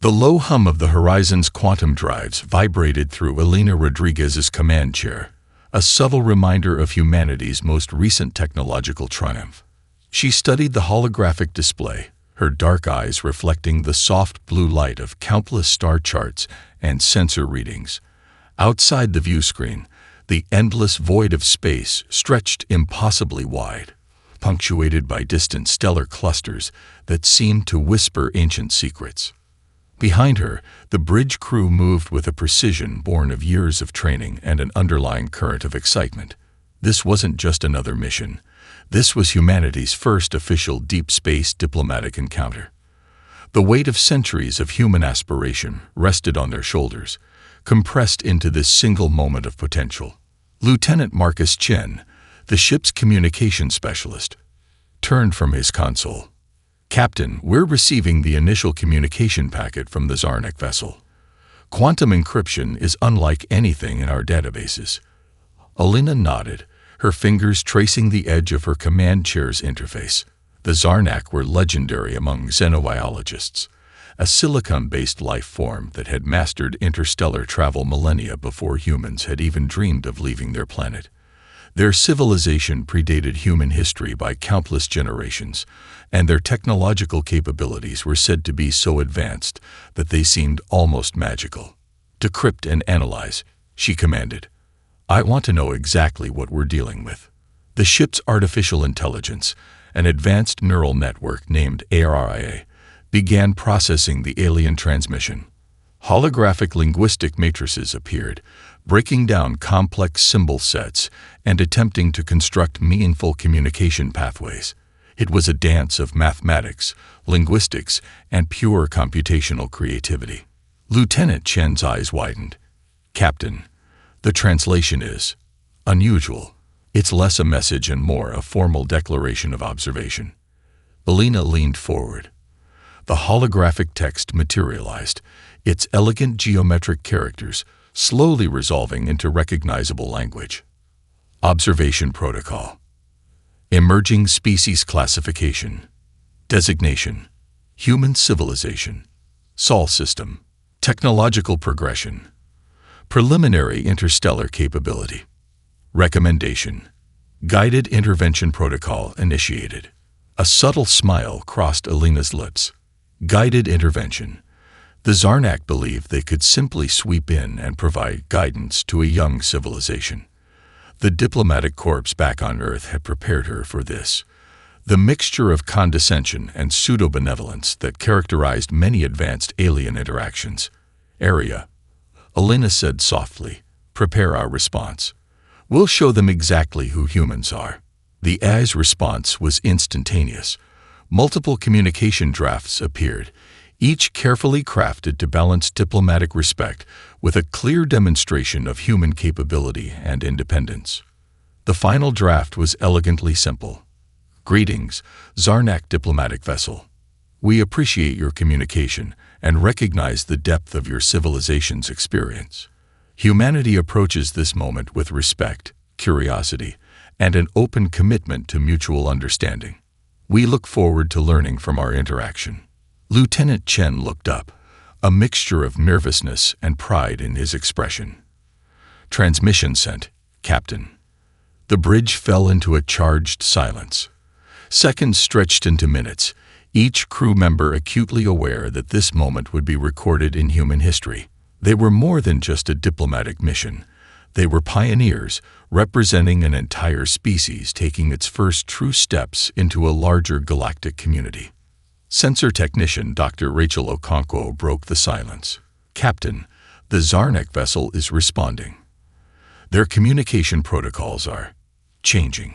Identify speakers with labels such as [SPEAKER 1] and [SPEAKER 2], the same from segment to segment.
[SPEAKER 1] The low hum of the Horizon's quantum drives vibrated through Elena Rodriguez's command chair, a subtle reminder of humanity's most recent technological triumph. She studied the holographic display, her dark eyes reflecting the soft blue light of countless star charts and sensor readings. Outside the view screen, the endless void of space stretched impossibly wide, punctuated by distant stellar clusters that seemed to whisper ancient secrets. Behind her, the bridge crew moved with a precision born of years of training and an underlying current of excitement. This wasn't just another mission. This was humanity's first official deep space diplomatic encounter. The weight of centuries of human aspiration rested on their shoulders, compressed into this single moment of potential. Lieutenant Marcus Chen, the ship's communication specialist, turned from his console. "Captain, we're receiving the initial communication packet from the Zarnak vessel. Quantum encryption is unlike anything in our databases." Alina nodded, her fingers tracing the edge of her command chair's interface. The Zarnak were legendary among xenobiologists, a silicon-based life form that had mastered interstellar travel millennia before humans had even dreamed of leaving their planet. Their civilization predated human history by countless generations, and their technological capabilities were said to be so advanced that they seemed almost magical. "Decrypt and analyze," she commanded. "I want to know exactly what we're dealing with." The ship's artificial intelligence, an advanced neural network named ARIA, began processing the alien transmission. Holographic linguistic matrices appeared, breaking down complex symbol sets and attempting to construct meaningful communication pathways. It was a dance of mathematics, linguistics, and pure computational creativity. Lieutenant Chen's eyes widened. "Captain, the translation is unusual. It's less a message and more a formal declaration of observation." Alina leaned forward. The holographic text materialized, its elegant geometric characters slowly resolving into recognizable language. Observation Protocol. Emerging Species Classification. Designation. Human Civilization. Sol System. Technological Progression. Preliminary Interstellar Capability. Recommendation. Guided Intervention Protocol initiated. A subtle smile crossed Alina's lips. Guided intervention. The Zarnak believed they could simply sweep in and provide guidance to a young civilization. The diplomatic corps back on Earth had prepared her for this. The mixture of condescension and pseudo-benevolence that characterized many advanced alien interactions. "Area," Alina said softly, "prepare our response. We'll show them exactly who humans are." The AI's response was instantaneous. Multiple communication drafts appeared, each carefully crafted to balance diplomatic respect with a clear demonstration of human capability and independence. The final draft was elegantly simple. "Greetings, Zarnak diplomatic vessel. We appreciate your communication and recognize the depth of your civilization's experience. Humanity approaches this moment with respect, curiosity, and an open commitment to mutual understanding. We look forward to learning from our interaction." Lieutenant Chen looked up, a mixture of nervousness and pride in his expression. "Transmission sent, Captain." The bridge fell into a charged silence. Seconds stretched into minutes, each crew member acutely aware that this moment would be recorded in human history. They were more than just a diplomatic mission. They were pioneers, representing an entire species taking its first true steps into a larger galactic community. Sensor technician Dr. Rachel Okonkwo broke the silence. "Captain, the Zarnak vessel is responding. Their communication protocols are changing."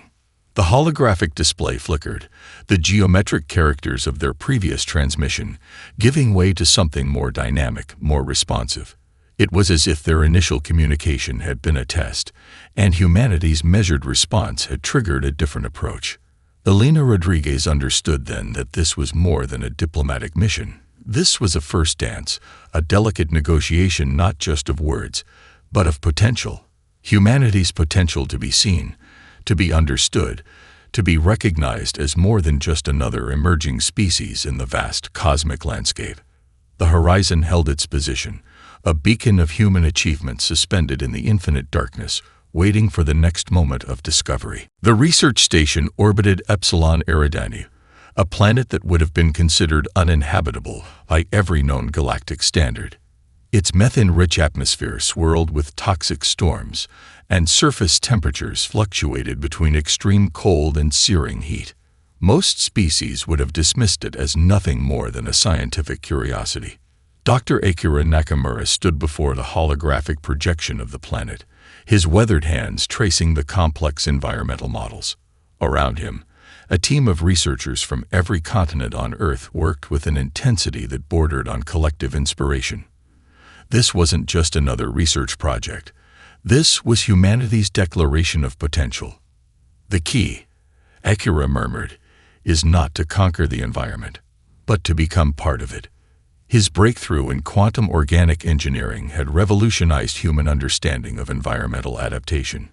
[SPEAKER 1] The holographic display flickered, the geometric characters of their previous transmission giving way to something more dynamic, more responsive. It was as if their initial communication had been a test, and humanity's measured response had triggered a different approach. Elena Rodriguez understood then that this was more than a diplomatic mission. This was a first dance, a delicate negotiation not just of words, but of potential. Humanity's potential to be seen, to be understood, to be recognized as more than just another emerging species in the vast cosmic landscape. The horizon held its position, a beacon of human achievement suspended in the infinite darkness, waiting for the next moment of discovery. The research station orbited Epsilon Eridani, a planet that would have been considered uninhabitable by every known galactic standard. Its methane-rich atmosphere swirled with toxic storms, and surface temperatures fluctuated between extreme cold and searing heat. Most species would have dismissed it as nothing more than a scientific curiosity. Dr. Akira Nakamura stood before the holographic projection of the planet, his weathered hands tracing the complex environmental models. Around him, a team of researchers from every continent on Earth worked with an intensity that bordered on collective inspiration. This wasn't just another research project. This was humanity's declaration of potential. The key, Akira murmured, is not to conquer the environment, but to become part of it. His breakthrough in quantum organic engineering had revolutionized human understanding of environmental adaptation.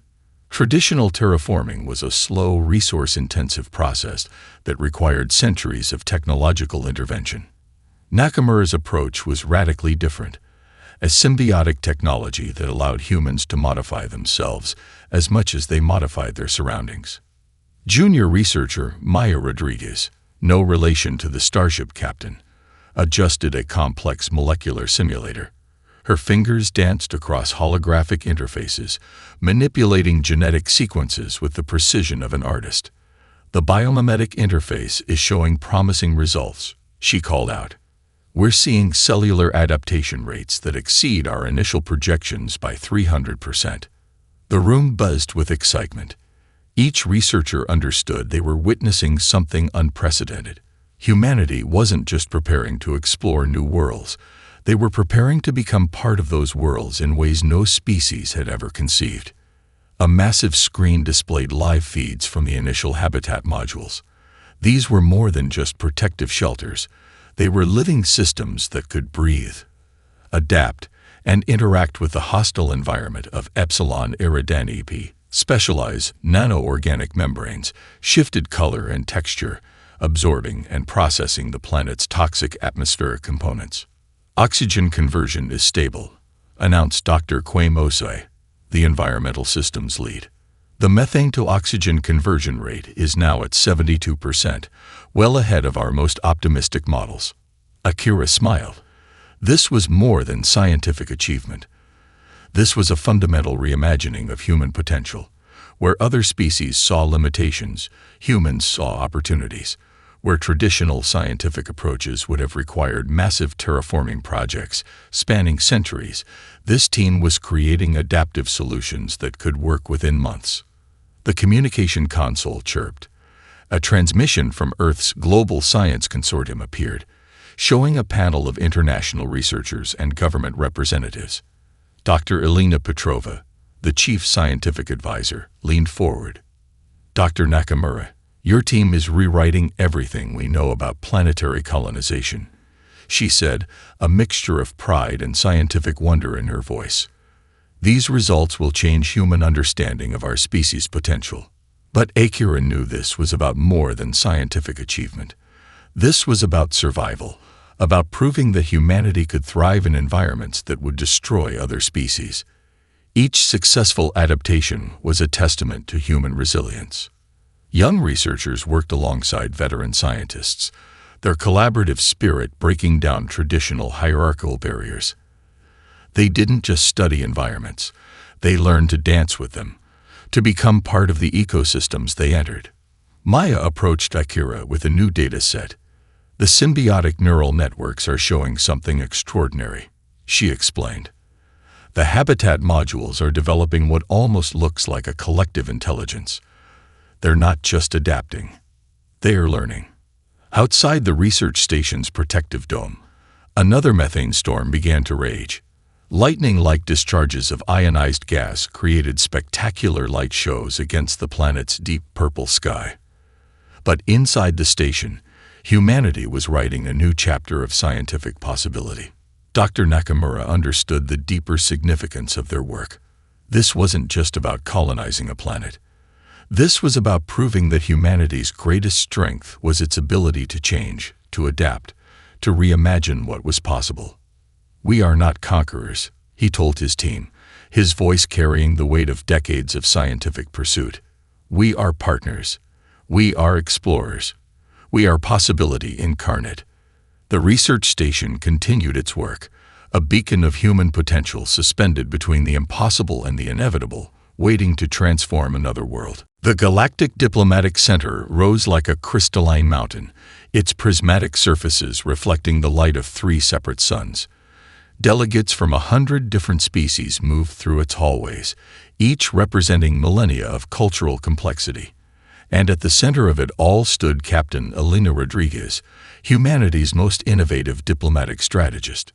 [SPEAKER 1] Traditional terraforming was a slow, resource-intensive process that required centuries of technological intervention. Nakamura's approach was radically different, a symbiotic technology that allowed humans to modify themselves as much as they modified their surroundings. Junior researcher Maya Rodriguez, no relation to the Starship captain, adjusted a complex molecular simulator. Her fingers danced across holographic interfaces, manipulating genetic sequences with the precision of an artist. "The biomimetic interface is showing promising results," she called out. "We're seeing cellular adaptation rates that exceed our initial projections by 300%. The room buzzed with excitement. Each researcher understood they were witnessing something unprecedented. Humanity wasn't just preparing to explore new worlds. They were preparing to become part of those worlds in ways no species had ever conceived. A massive screen displayed live feeds from the initial habitat modules. These were more than just protective shelters. They were living systems that could breathe, adapt, and interact with the hostile environment of Epsilon Eridani P. Specialized nano-organic membranes shifted color and texture, absorbing and processing the planet's toxic atmospheric components. "Oxygen conversion is stable," announced Dr. Kwame Osei, the environmental systems lead. "The methane-to-oxygen conversion rate is now at 72%, well ahead of our most optimistic models." Akira smiled. This was more than scientific achievement. This was a fundamental reimagining of human potential. Where other species saw limitations, humans saw opportunities. Where traditional scientific approaches would have required massive terraforming projects spanning centuries, this team was creating adaptive solutions that could work within months. The communication console chirped. A transmission from Earth's Global Science Consortium appeared, showing a panel of international researchers and government representatives. Dr. Elena Petrova, the chief scientific advisor, leaned forward. "Dr. Nakamura, your team is rewriting everything we know about planetary colonization," she said, a mixture of pride and scientific wonder in her voice. "These results will change human understanding of our species' potential." But Akira knew this was about more than scientific achievement. This was about survival, about proving that humanity could thrive in environments that would destroy other species. Each successful adaptation was a testament to human resilience. Young researchers worked alongside veteran scientists, their collaborative spirit breaking down traditional hierarchical barriers. They didn't just study environments, they learned to dance with them, to become part of the ecosystems they entered. Maya approached Akira with a new data set. "The symbiotic neural networks are showing something extraordinary," she explained. "The habitat modules are developing what almost looks like a collective intelligence. They're not just adapting, they are learning." Outside the research station's protective dome, another methane storm began to rage. Lightning-like discharges of ionized gas created spectacular light shows against the planet's deep purple sky. But inside the station, humanity was writing a new chapter of scientific possibility. Dr. Nakamura understood the deeper significance of their work. This wasn't just about colonizing a planet. This was about proving that humanity's greatest strength was its ability to change, to adapt, to reimagine what was possible. "We are not conquerors," he told his team, his voice carrying the weight of decades of scientific pursuit. "We are partners. We are explorers. We are possibility incarnate." The research station continued its work, a beacon of human potential suspended between the impossible and the inevitable, waiting to transform another world. The Galactic Diplomatic Center rose like a crystalline mountain, its prismatic surfaces reflecting the light of 3 separate suns. Delegates from 100 different species moved through its hallways, each representing millennia of cultural complexity. And at the center of it all stood Captain Elena Rodriguez, humanity's most innovative diplomatic strategist.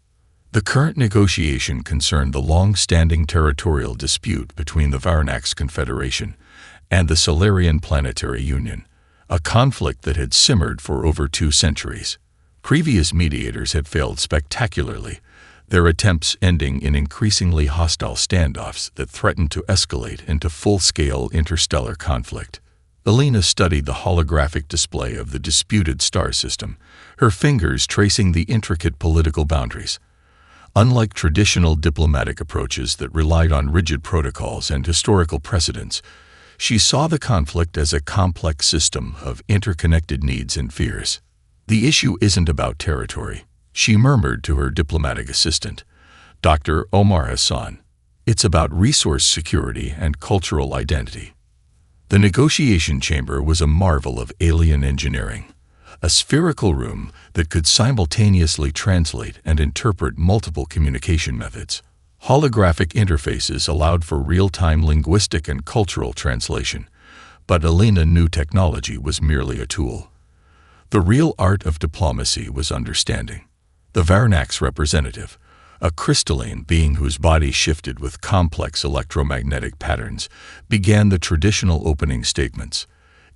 [SPEAKER 1] The current negotiation concerned the long-standing territorial dispute between the Varnax Confederation and the Solarian Planetary Union, a conflict that had simmered for over 2 centuries. Previous mediators had failed spectacularly, their attempts ending in increasingly hostile standoffs that threatened to escalate into full-scale interstellar conflict. Elena studied the holographic display of the disputed star system, her fingers tracing the intricate political boundaries. Unlike traditional diplomatic approaches that relied on rigid protocols and historical precedents, she saw the conflict as a complex system of interconnected needs and fears. "The issue isn't about territory," she murmured to her diplomatic assistant, Dr. Omar Hassan. "It's about resource security and cultural identity." The negotiation chamber was a marvel of alien engineering, a spherical room that could simultaneously translate and interpret multiple communication methods. Holographic interfaces allowed for real-time linguistic and cultural translation, but Elena knew technology was merely a tool. The real art of diplomacy was understanding. The Varnax representative, a crystalline being whose body shifted with complex electromagnetic patterns, began the traditional opening statements.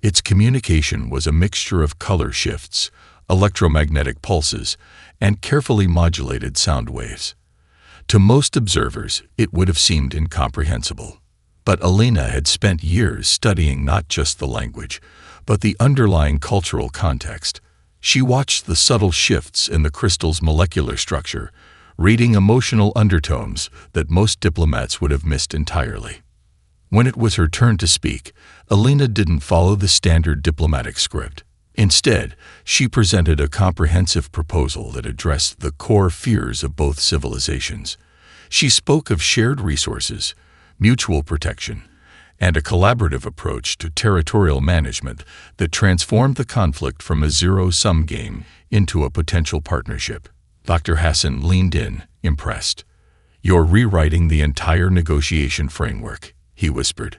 [SPEAKER 1] Its communication was a mixture of color shifts, electromagnetic pulses, and carefully modulated sound waves. To most observers, it would have seemed incomprehensible. But Elena had spent years studying not just the language, but the underlying cultural context. She watched the subtle shifts in the crystal's molecular structure, reading emotional undertones that most diplomats would have missed entirely. When it was her turn to speak, Elena didn't follow the standard diplomatic script. Instead, she presented a comprehensive proposal that addressed the core fears of both civilizations. She spoke of shared resources, mutual protection, and a collaborative approach to territorial management that transformed the conflict from a zero-sum game into a potential partnership. Dr. Hassan leaned in, impressed. "You're rewriting the entire negotiation framework," he whispered.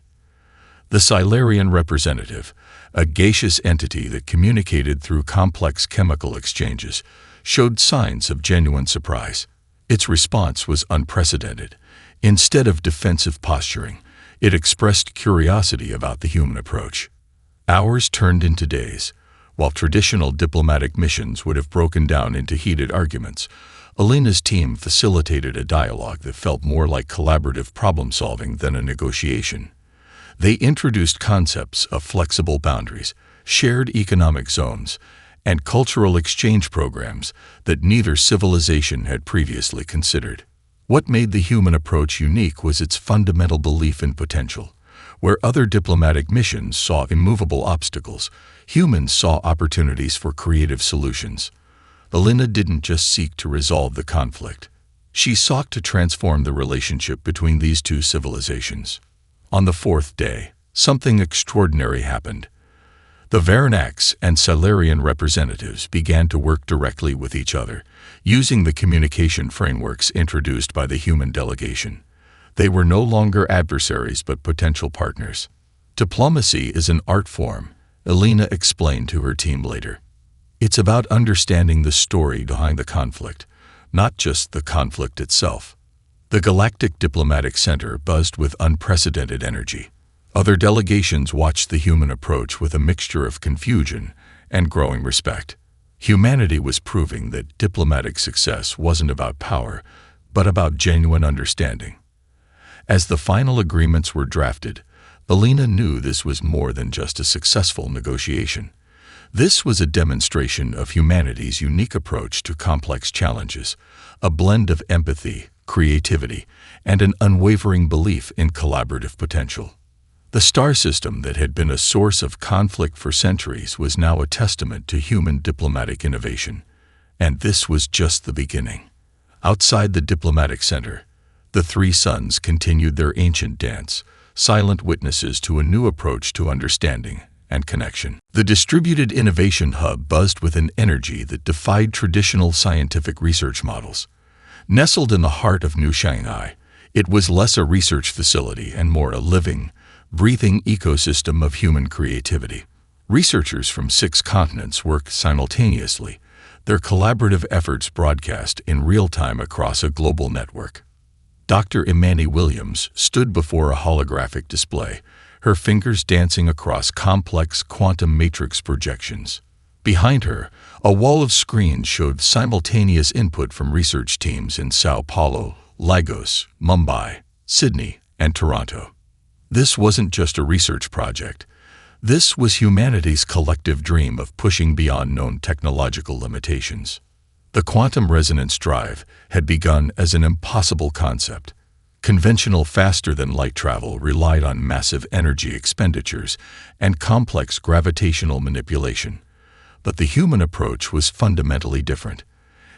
[SPEAKER 1] The Silarian representative, a gaseous entity that communicated through complex chemical exchanges, showed signs of genuine surprise. Its response was unprecedented. Instead of defensive posturing, it expressed curiosity about the human approach. Hours turned into days. While traditional diplomatic missions would have broken down into heated arguments, Elena's team facilitated a dialogue that felt more like collaborative problem-solving than a negotiation. They introduced concepts of flexible boundaries, shared economic zones, and cultural exchange programs that neither civilization had previously considered. What made the human approach unique was its fundamental belief in potential. Where other diplomatic missions saw immovable obstacles, humans saw opportunities for creative solutions. Elena didn't just seek to resolve the conflict. She sought to transform the relationship between these two civilizations. On the 4th day, something extraordinary happened. The Varnax and Silarian representatives began to work directly with each other, using the communication frameworks introduced by the human delegation. They were no longer adversaries but potential partners. "Diplomacy is an art form," Elena explained to her team later. "It's about understanding the story behind the conflict, not just the conflict itself." The Galactic Diplomatic Center buzzed with unprecedented energy. Other delegations watched the human approach with a mixture of confusion and growing respect. Humanity was proving that diplomatic success wasn't about power, but about genuine understanding. As the final agreements were drafted, Elena knew this was more than just a successful negotiation. This was a demonstration of humanity's unique approach to complex challenges, a blend of empathy, creativity, and an unwavering belief in collaborative potential. The star system that had been a source of conflict for centuries was now a testament to human diplomatic innovation. And this was just the beginning. Outside the diplomatic center, the three suns continued their ancient dance, silent witnesses to a new approach to understanding and connection. The distributed innovation hub buzzed with an energy that defied traditional scientific research models. Nestled in the heart of New Shanghai, it was less a research facility and more a living, breathing ecosystem of human creativity. Researchers from 6 continents worked simultaneously, their collaborative efforts broadcast in real time across a global network. Dr. Imani Williams stood before a holographic display, her fingers dancing across complex quantum matrix projections. Behind her, a wall of screens showed simultaneous input from research teams in Sao Paulo, Lagos, Mumbai, Sydney, and Toronto. This wasn't just a research project. This was humanity's collective dream of pushing beyond known technological limitations. The quantum resonance drive had begun as an impossible concept. Conventional faster-than-light travel relied on massive energy expenditures and complex gravitational manipulation. But the human approach was fundamentally different.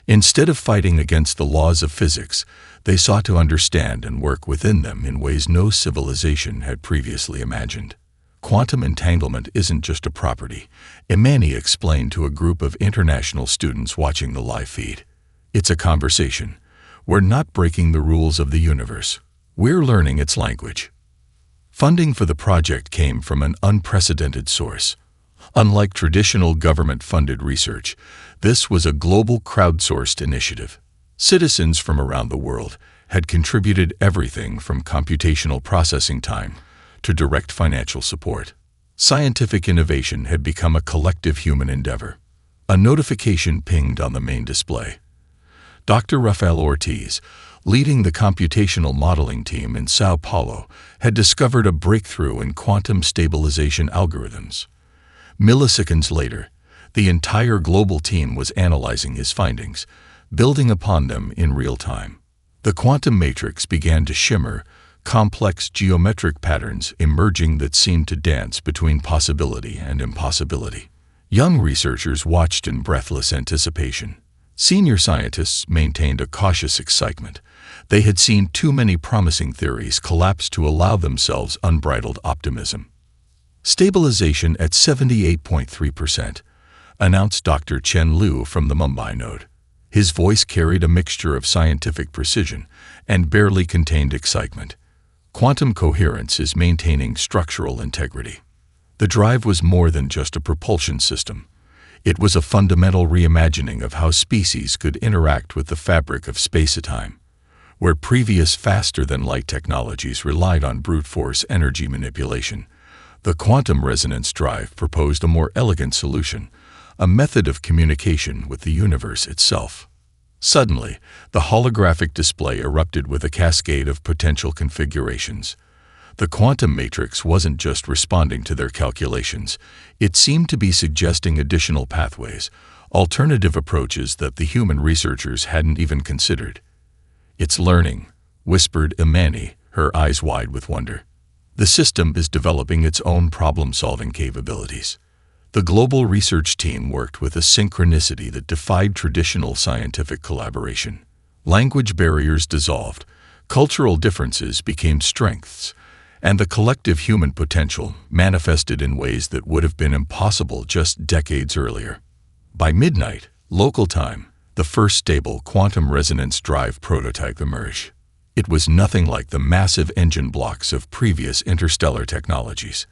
[SPEAKER 1] Instead of fighting against the laws of physics, they sought to understand and work within them in ways no civilization had previously imagined. Quantum entanglement isn't just a property, Imani explained to a group of international students watching the live feed. It's a conversation. We're not breaking the rules of the universe. We're learning its language. Funding for the project came from an unprecedented source. Unlike traditional government-funded research, this was a global crowdsourced initiative. Citizens from around the world had contributed everything from computational processing time to direct financial support. Scientific innovation had become a collective human endeavor. A notification pinged on the main display. Dr. Rafael Ortiz, leading the computational modeling team in Sao Paulo, had discovered a breakthrough in quantum stabilization algorithms. Milliseconds later, the entire global team was analyzing his findings, building upon them in real time. The quantum matrix began to shimmer, complex geometric patterns emerging that seemed to dance between possibility and impossibility. Young researchers watched in breathless anticipation. Senior scientists maintained a cautious excitement. They had seen too many promising theories collapse to allow themselves unbridled optimism. Stabilization at 78.3%, announced Dr. Chen Liu from the Mumbai node. His voice carried a mixture of scientific precision and barely contained excitement. Quantum coherence is maintaining structural integrity. The drive was more than just a propulsion system. It was a fundamental reimagining of how species could interact with the fabric of space-time. Where previous faster-than-light technologies relied on brute force energy manipulation, the quantum resonance drive proposed a more elegant solution, a method of communication with the universe itself. Suddenly, the holographic display erupted with a cascade of potential configurations. The quantum matrix wasn't just responding to their calculations, it seemed to be suggesting additional pathways, alternative approaches that the human researchers hadn't even considered. "It's learning," whispered Imani, her eyes wide with wonder. "The system is developing its own problem-solving capabilities." The global research team worked with a synchronicity that defied traditional scientific collaboration. Language barriers dissolved, cultural differences became strengths, and the collective human potential manifested in ways that would have been impossible just decades earlier. By midnight, local time, the first stable quantum resonance drive prototype emerged. It was nothing like the massive engine blocks of previous interstellar technologies.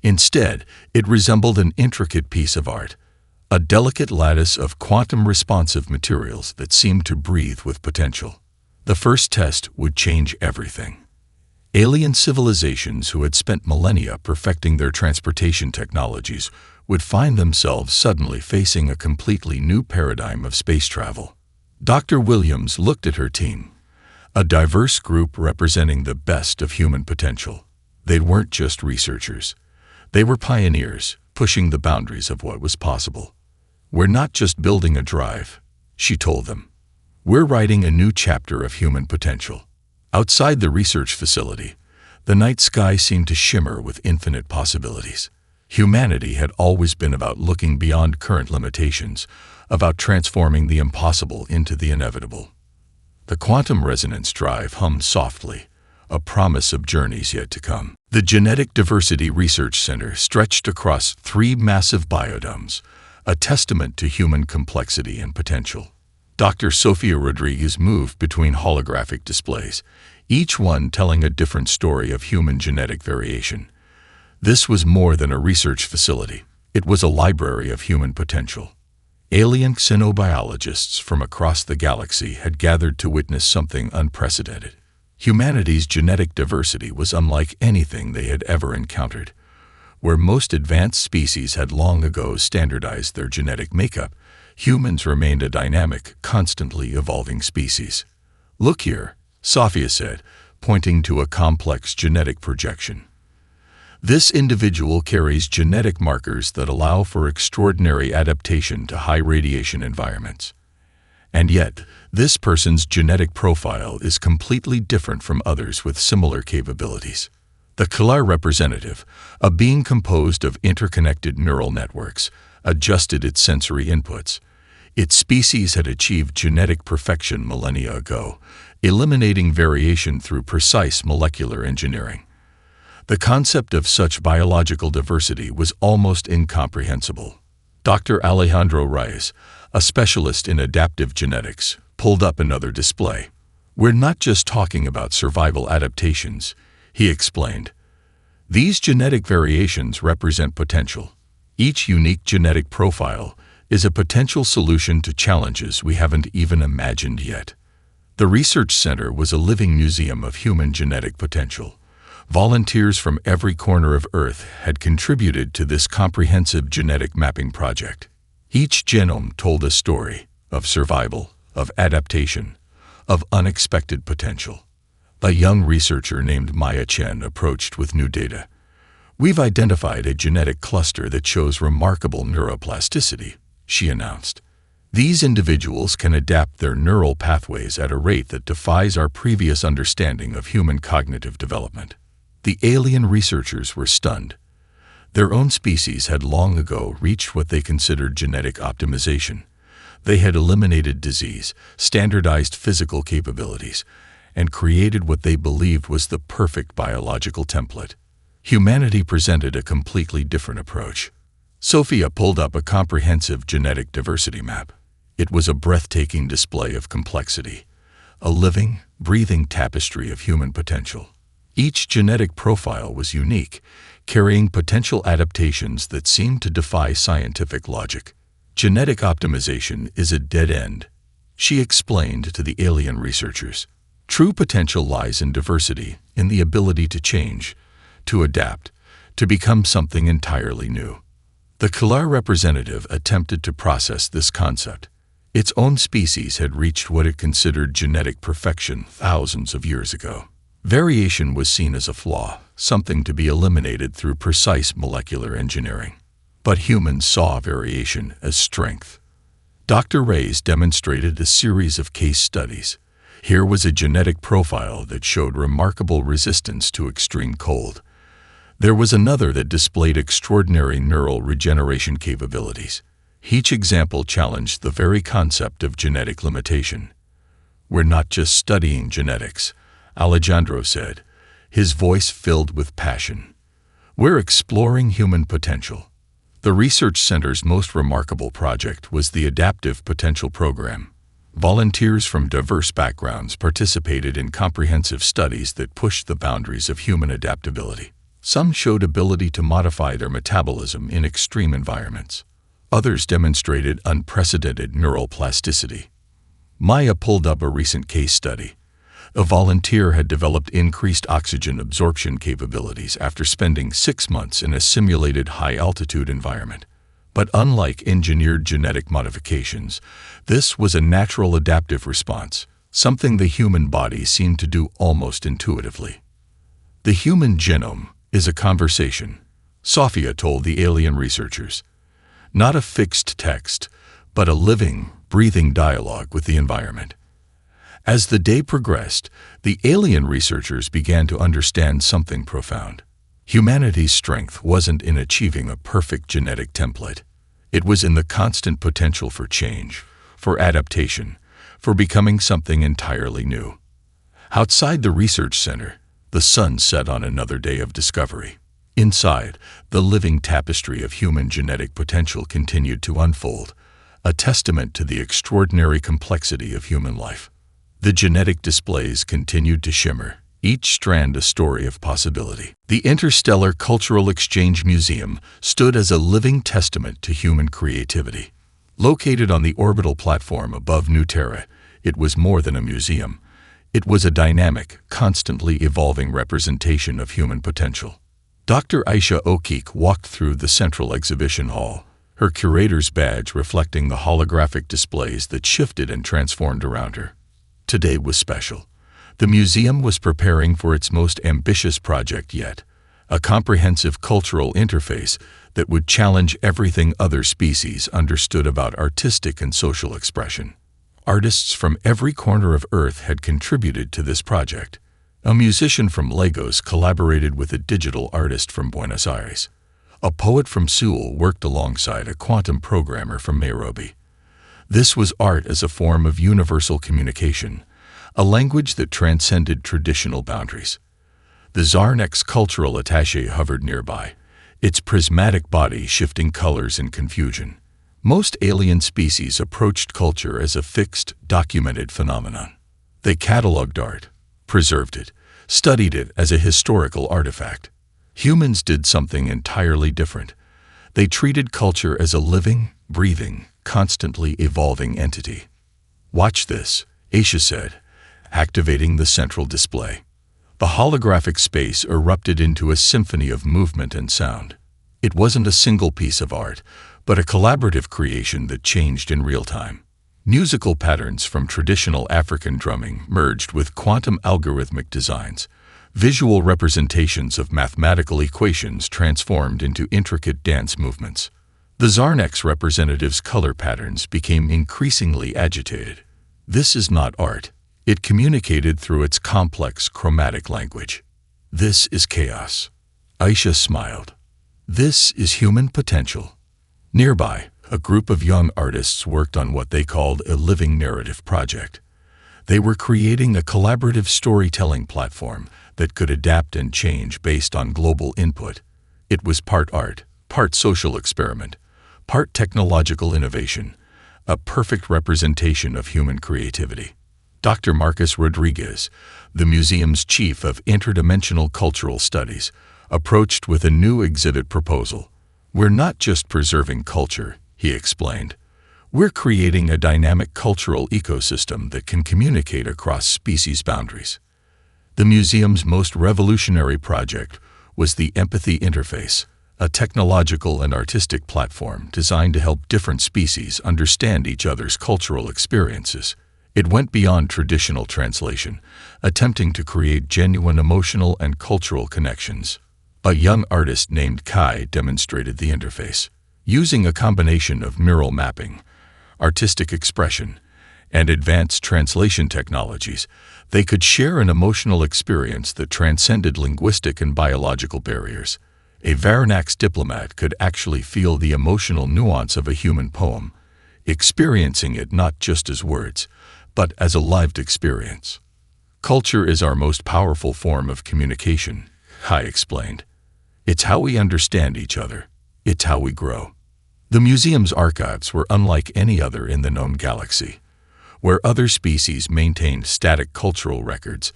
[SPEAKER 1] Instead, it resembled an intricate piece of art, a delicate lattice of quantum-responsive materials that seemed to breathe with potential. The first test would change everything. Alien civilizations who had spent millennia perfecting their transportation technologies would find themselves suddenly facing a completely new paradigm of space travel. Dr. Williams looked at her team, a diverse group representing the best of human potential. They weren't just researchers. They were pioneers, pushing the boundaries of what was possible. "We're not just building a drive," she told them. "We're writing a new chapter of human potential." Outside the research facility, the night sky seemed to shimmer with infinite possibilities. Humanity had always been about looking beyond current limitations, about transforming the impossible into the inevitable. The quantum resonance drive hummed softly, a promise of journeys yet to come. The Genetic Diversity Research Center stretched across 3 massive biodomes, a testament to human complexity and potential. Dr. Sofia Rodriguez moved between holographic displays, each one telling a different story of human genetic variation. This was more than a research facility. It was a library of human potential. Alien xenobiologists from across the galaxy had gathered to witness something unprecedented. Humanity's genetic diversity was unlike anything they had ever encountered. Where most advanced species had long ago standardized their genetic makeup, humans remained a dynamic, constantly evolving species. "Look here," Sofia said, pointing to a complex genetic projection. "This individual carries genetic markers that allow for extraordinary adaptation to high-radiation environments. And yet, this person's genetic profile is completely different from others with similar capabilities." The Kalar representative, a being composed of interconnected neural networks, adjusted its sensory inputs. Its species had achieved genetic perfection millennia ago, eliminating variation through precise molecular engineering. The concept of such biological diversity was almost incomprehensible. Dr. Alejandro Reyes, a specialist in adaptive genetics, pulled up another display. "We're not just talking about survival adaptations," he explained. "These genetic variations represent potential. Each unique genetic profile is a potential solution to challenges we haven't even imagined yet." The research center was a living museum of human genetic potential. Volunteers from every corner of Earth had contributed to this comprehensive genetic mapping project. Each genome told a story of survival, of adaptation, of unexpected potential. A young researcher named Maya Chen approached with new data. "We've identified a genetic cluster that shows remarkable neuroplasticity," she announced. "These individuals can adapt their neural pathways at a rate that defies our previous understanding of human cognitive development." The alien researchers were stunned. Their own species had long ago reached what they considered genetic optimization. They had eliminated disease, standardized physical capabilities, and created what they believed was the perfect biological template. Humanity presented a completely different approach. Sofia pulled up a comprehensive genetic diversity map. It was a breathtaking display of complexity, a living, breathing tapestry of human potential. Each genetic profile was unique, carrying potential adaptations that seemed to defy scientific logic. "Genetic optimization is a dead end," she explained to the alien researchers. "True potential lies in diversity, in the ability to change, to adapt, to become something entirely new." The Kalar representative attempted to process this concept. Its own species had reached what it considered genetic perfection thousands of years ago. Variation was seen as a flaw, something to be eliminated through precise molecular engineering. But humans saw variation as strength. Dr. Reyes demonstrated a series of case studies. Here was a genetic profile that showed remarkable resistance to extreme cold. There was another that displayed extraordinary neural regeneration capabilities. Each example challenged the very concept of genetic limitation. "We're not just studying genetics," Alejandro said, his voice filled with passion. "We're exploring human potential." The research center's most remarkable project was the Adaptive Potential Program. Volunteers from diverse backgrounds participated in comprehensive studies that pushed the boundaries of human adaptability. Some showed ability to modify their metabolism in extreme environments. Others demonstrated unprecedented neural plasticity. Maya pulled up a recent case study. A volunteer had developed increased oxygen absorption capabilities after spending 6 months in a simulated high-altitude environment. But unlike engineered genetic modifications, this was a natural adaptive response, something the human body seemed to do almost intuitively. The human genome is a conversation, Sophia told the alien researchers. Not a fixed text, but a living, breathing dialogue with the environment. As the day progressed, the alien researchers began to understand something profound. Humanity's strength wasn't in achieving a perfect genetic template. It was in the constant potential for change, for adaptation, for becoming something entirely new. Outside the research center, the sun set on another day of discovery. Inside, the living tapestry of human genetic potential continued to unfold, a testament to the extraordinary complexity of human life. The genetic displays continued to shimmer, each strand a story of possibility. The Interstellar Cultural Exchange Museum stood as a living testament to human creativity. Located on the orbital platform above New Terra, it was more than a museum. It was a dynamic, constantly evolving representation of human potential. Dr. Aisha Okik walked through the central exhibition hall, her curator's badge reflecting the holographic displays that shifted and transformed around her. Today was special. The museum was preparing for its most ambitious project yet, a comprehensive cultural interface that would challenge everything other species understood about artistic and social expression. Artists from every corner of Earth had contributed to this project. A musician from Lagos collaborated with a digital artist from Buenos Aires. A poet from Seoul worked alongside a quantum programmer from Nairobi. This was art as a form of universal communication, a language that transcended traditional boundaries. The Zarnek's cultural attaché hovered nearby, its prismatic body shifting colors in confusion. Most alien species approached culture as a fixed, documented phenomenon. They cataloged art, preserved it, studied it as a historical artifact. Humans did something entirely different. They treated culture as a living, breathing, constantly evolving entity. "Watch this," Aisha said, activating the central display. The holographic space erupted into a symphony of movement and sound. It wasn't a single piece of art, but a collaborative creation that changed in real time. Musical patterns from traditional African drumming merged with quantum algorithmic designs. Visual representations of mathematical equations transformed into intricate dance movements. The Zarnek's representatives' color patterns became increasingly agitated. This is not art. It communicated through its complex chromatic language. This is chaos. Aisha smiled. This is human potential. Nearby, a group of young artists worked on what they called a living narrative project. They were creating a collaborative storytelling platform that could adapt and change based on global input. It was part art, part social experiment, part technological innovation, a perfect representation of human creativity. Dr. Marcus Rodriguez, the museum's chief of interdimensional cultural studies, approached with a new exhibit proposal. "We're not just preserving culture," he explained. "We're creating a dynamic cultural ecosystem that can communicate across species boundaries." The museum's most revolutionary project was the Empathy Interface, a technological and artistic platform designed to help different species understand each other's cultural experiences. It went beyond traditional translation, attempting to create genuine emotional and cultural connections. A young artist named Kai demonstrated the interface. Using a combination of neural mapping, artistic expression, and advanced translation technologies, they could share an emotional experience that transcended linguistic and biological barriers. A Varanax diplomat could actually feel the emotional nuance of a human poem, experiencing it not just as words, but as a lived experience. "Culture is our most powerful form of communication," Kai explained. "It's how we understand each other. It's how we grow." The museum's archives were unlike any other in the known galaxy. Where other species maintained static cultural records,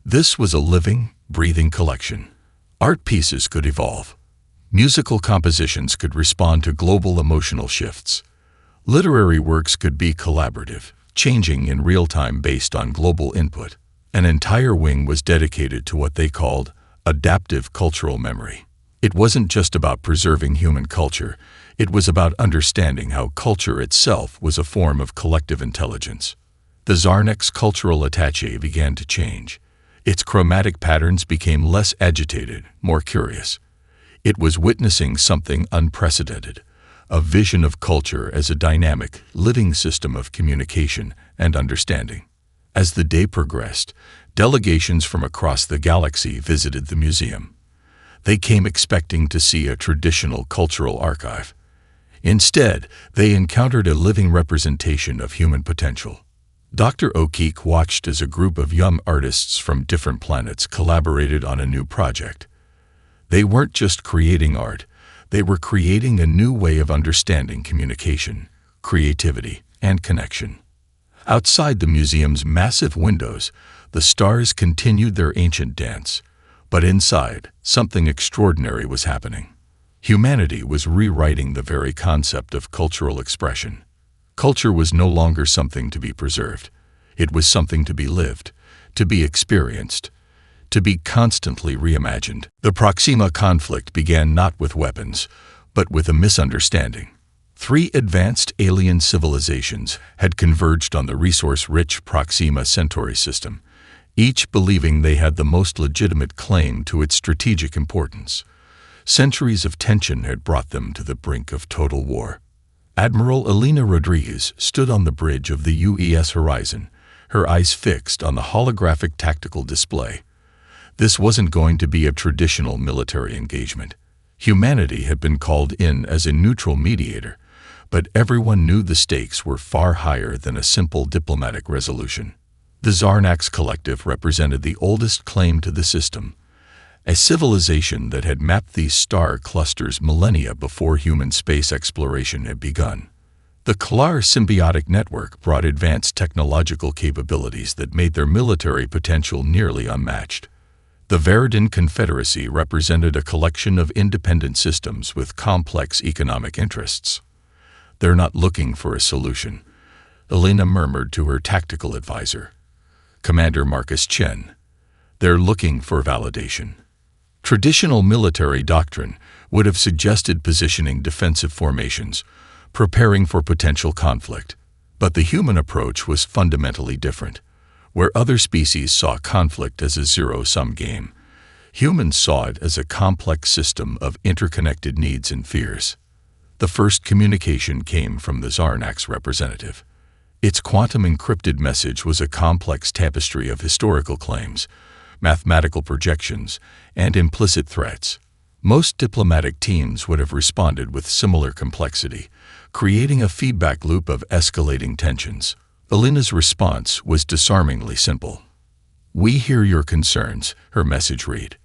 [SPEAKER 1] this was a living, breathing collection. Art pieces could evolve. Musical compositions could respond to global emotional shifts. Literary works could be collaborative, changing in real time based on global input. An entire wing was dedicated to what they called adaptive cultural memory. It wasn't just about preserving human culture, it was about understanding how culture itself was a form of collective intelligence. The Zarnek's cultural attaché began to change. Its chromatic patterns became less agitated, more curious. It was witnessing something unprecedented, a vision of culture as a dynamic, living system of communication and understanding. As the day progressed, delegations from across the galaxy visited the museum. They came expecting to see a traditional cultural archive. Instead, they encountered a living representation of human potential. Dr. O'Keefe watched as a group of young artists from different planets collaborated on a new project. They weren't just creating art, they were creating a new way of understanding communication, creativity, and connection. Outside the museum's massive windows, the stars continued their ancient dance, but inside, something extraordinary was happening. Humanity was rewriting the very concept of cultural expression. Culture was no longer something to be preserved. It was something to be lived, to be experienced, to be constantly reimagined. The Proxima conflict began not with weapons, but with a misunderstanding. 3 advanced alien civilizations had converged on the resource-rich Proxima Centauri system, each believing they had the most legitimate claim to its strategic importance. Centuries of tension had brought them to the brink of total war. Admiral Elena Rodriguez stood on the bridge of the UES Horizon, her eyes fixed on the holographic tactical display. This wasn't going to be a traditional military engagement. Humanity had been called in as a neutral mediator, but everyone knew the stakes were far higher than a simple diplomatic resolution. The Zarnax Collective represented the oldest claim to the system, a civilization that had mapped these star clusters millennia before human space exploration had begun. The Klar symbiotic network brought advanced technological capabilities that made their military potential nearly unmatched. The Veridan Confederacy represented a collection of independent systems with complex economic interests. "They're not looking for a solution," Elena murmured to her tactical advisor, Commander Marcus Chen. "They're looking for validation." Traditional military doctrine would have suggested positioning defensive formations, preparing for potential conflict. But the human approach was fundamentally different. Where other species saw conflict as a zero-sum game, humans saw it as a complex system of interconnected needs and fears. The first communication came from the Zarnax representative. Its quantum-encrypted message was a complex tapestry of historical claims, mathematical projections, and implicit threats. Most diplomatic teams would have responded with similar complexity, creating a feedback loop of escalating tensions. Elena's response was disarmingly simple. "We hear your concerns," her message read.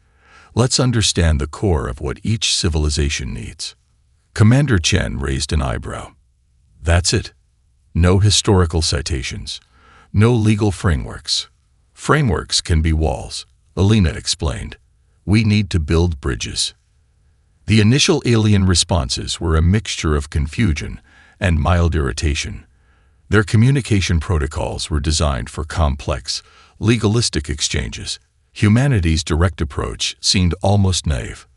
[SPEAKER 1] "Let's understand the core of what each civilization needs." Commander Chen raised an eyebrow. "That's it. No historical citations. No legal frameworks. Frameworks can be walls," Elena explained. "We need to build bridges." The initial alien responses were a mixture of confusion and mild irritation. Their communication protocols were designed for complex, legalistic exchanges. Humanity's direct approach seemed almost naive.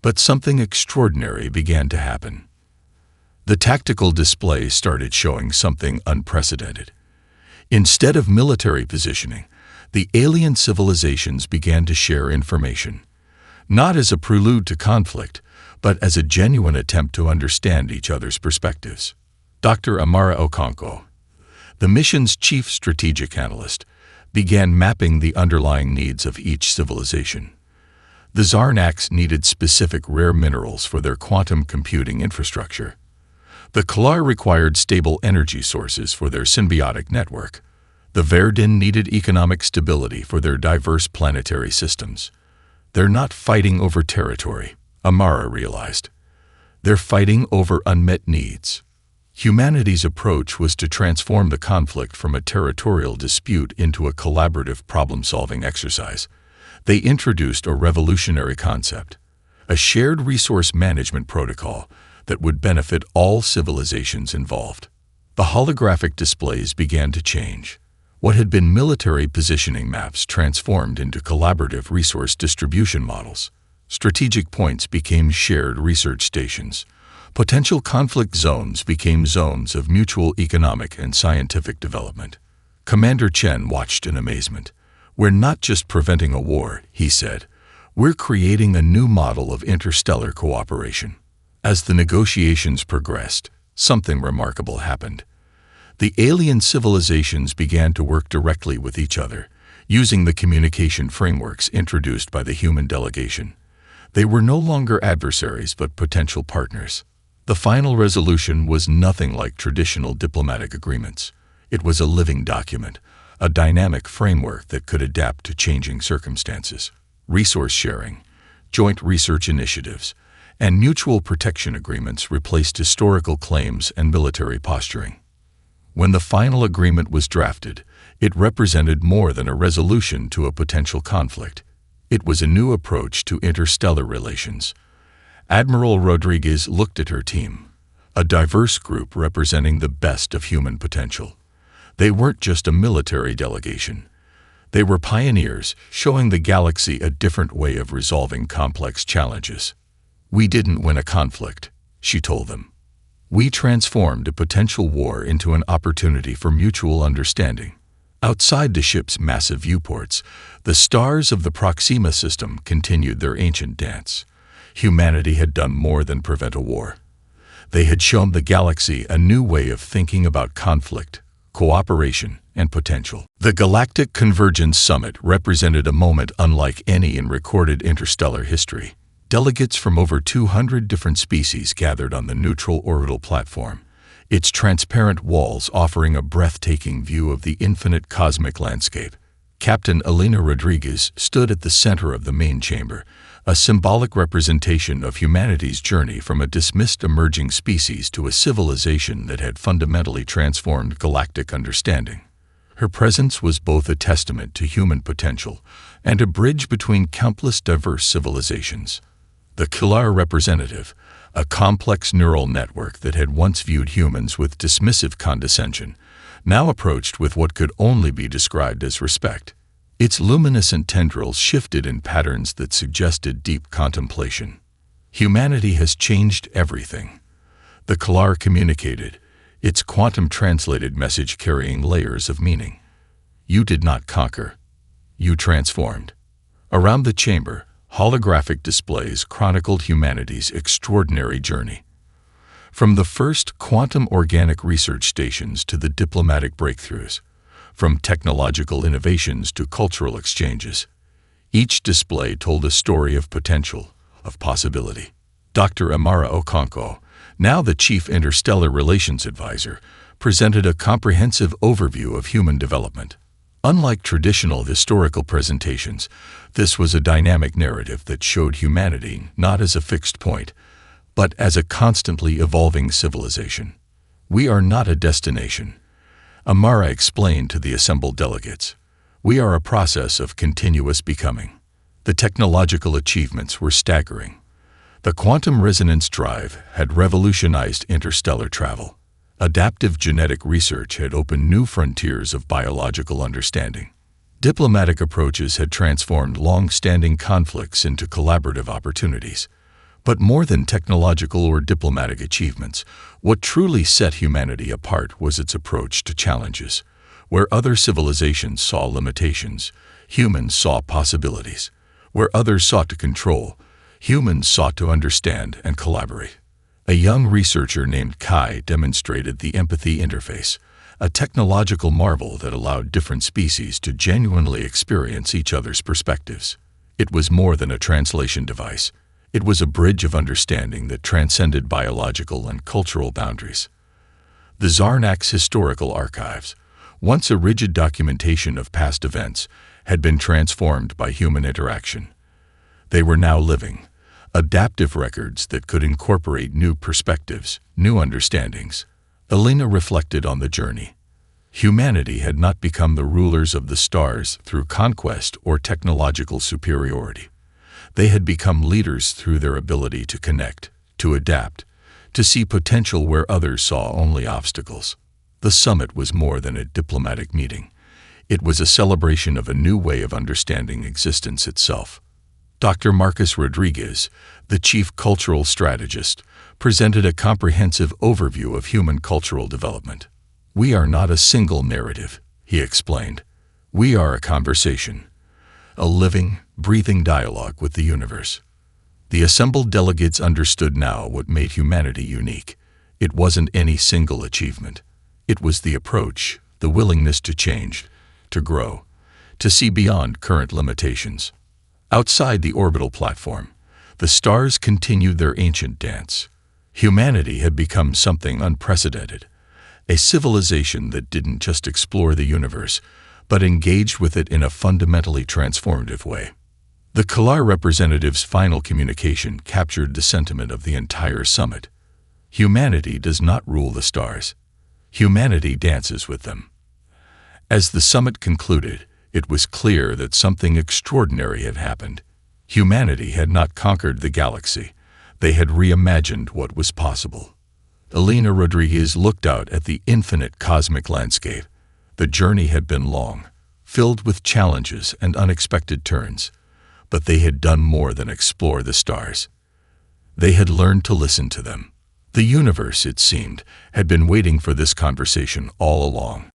[SPEAKER 1] But something extraordinary began to happen. The tactical display started showing something unprecedented. Instead of military positioning, the alien civilizations began to share information, not as a prelude to conflict, but as a genuine attempt to understand each other's perspectives. Dr. Amara Okonkwo, the mission's chief strategic analyst, began mapping the underlying needs of each civilization. The Zarnax needed specific rare minerals for their quantum computing infrastructure. The Klar required stable energy sources for their symbiotic network. The Veridan needed economic stability for their diverse planetary systems. "They're not fighting over territory," Amara realized. "They're fighting over unmet needs." Humanity's approach was to transform the conflict from a territorial dispute into a collaborative problem-solving exercise. They introduced a revolutionary concept, a shared resource management protocol that would benefit all civilizations involved. The holographic displays began to change. What had been military positioning maps transformed into collaborative resource distribution models. Strategic points became shared research stations. Potential conflict zones became zones of mutual economic and scientific development. Commander Chen watched in amazement. "We're not just preventing a war," he said. We're creating a new model of interstellar cooperation. As the negotiations progressed, something remarkable happened. The alien civilizations began to work directly with each other, using the communication frameworks introduced by the human delegation. They were no longer adversaries but potential partners. The final resolution was nothing like traditional diplomatic agreements. It was a living document, a dynamic framework that could adapt to changing circumstances. Resource sharing, joint research initiatives, and mutual protection agreements replaced historical claims and military posturing. When the final agreement was drafted, it represented more than a resolution to a potential conflict. It was a new approach to interstellar relations. Admiral Rodriguez looked at her team, a diverse group representing the best of human potential. They weren't just a military delegation. They were pioneers, showing the galaxy a different way of resolving complex challenges. "We didn't win a conflict," she told them. "We transformed a potential war into an opportunity for mutual understanding." Outside the ship's massive viewports, the stars of the Proxima system continued their ancient dance. Humanity had done more than prevent a war. They had shown the galaxy a new way of thinking about conflict, cooperation, and potential. The Galactic Convergence Summit represented a moment unlike any in recorded interstellar history. Delegates from over 200 different species gathered on the neutral orbital platform, its transparent walls offering a breathtaking view of the infinite cosmic landscape. Captain Elena Rodriguez stood at the center of the main chamber, a symbolic representation of humanity's journey from a dismissed emerging species to a civilization that had fundamentally transformed galactic understanding. Her presence was both a testament to human potential and a bridge between countless diverse civilizations. The Kilar representative, a complex neural network that had once viewed humans with dismissive condescension, now approached with what could only be described as respect. Its luminescent tendrils shifted in patterns that suggested deep contemplation. "Humanity has changed everything," the Kilar communicated, its quantum-translated message carrying layers of meaning. "You did not conquer. You transformed." Around the chamber, holographic displays chronicled humanity's extraordinary journey. From the first quantum organic research stations to the diplomatic breakthroughs, from technological innovations to cultural exchanges, each display told a story of potential, of possibility. Dr. Amara Okonkwo, now the Chief Interstellar Relations Advisor, presented a comprehensive overview of human development. Unlike traditional historical presentations, this was a dynamic narrative that showed humanity not as a fixed point, but as a constantly evolving civilization. "We are not a destination," Amara explained to the assembled delegates. "We are a process of continuous becoming." The technological achievements were staggering. The quantum resonance drive had revolutionized interstellar travel. Adaptive genetic research had opened new frontiers of biological understanding. Diplomatic approaches had transformed long-standing conflicts into collaborative opportunities. But more than technological or diplomatic achievements, what truly set humanity apart was its approach to challenges. Where other civilizations saw limitations, humans saw possibilities. Where others sought to control, humans sought to understand and collaborate. A young researcher named Kai demonstrated the empathy interface, a technological marvel that allowed different species to genuinely experience each other's perspectives. It was more than a translation device. It was a bridge of understanding that transcended biological and cultural boundaries. The Zarnak's historical archives, once a rigid documentation of past events, had been transformed by human interaction. They were now living, adaptive records that could incorporate new perspectives, new understandings. Elena reflected on the journey. Humanity had not become the rulers of the stars through conquest or technological superiority. They had become leaders through their ability to connect, to adapt, to see potential where others saw only obstacles. The summit was more than a diplomatic meeting. It was a celebration of a new way of understanding existence itself. Dr. Marcus Rodriguez, the chief cultural strategist, presented a comprehensive overview of human cultural development. "We are not a single narrative," he explained. "We are a conversation. a living, breathing dialogue with the universe. The assembled delegates understood now what made humanity unique. It wasn't any single achievement. It was the approach, the willingness to change, to grow, to see beyond current limitations. Outside the orbital platform, the stars continued their ancient dance. Humanity had become something unprecedented, a civilization that didn't just explore the universe, but engaged with it in a fundamentally transformative way. The Kalar representative's final communication captured the sentiment of the entire summit. Humanity does not rule the stars. Humanity dances with them. As the summit concluded, it was clear that something extraordinary had happened. Humanity had not conquered the galaxy. They had reimagined what was possible. Elena Rodriguez looked out at the infinite cosmic landscape. The journey had been long, filled with challenges and unexpected turns, but they had done more than explore the stars. They had learned to listen to them. The universe, it seemed, had been waiting for this conversation all along.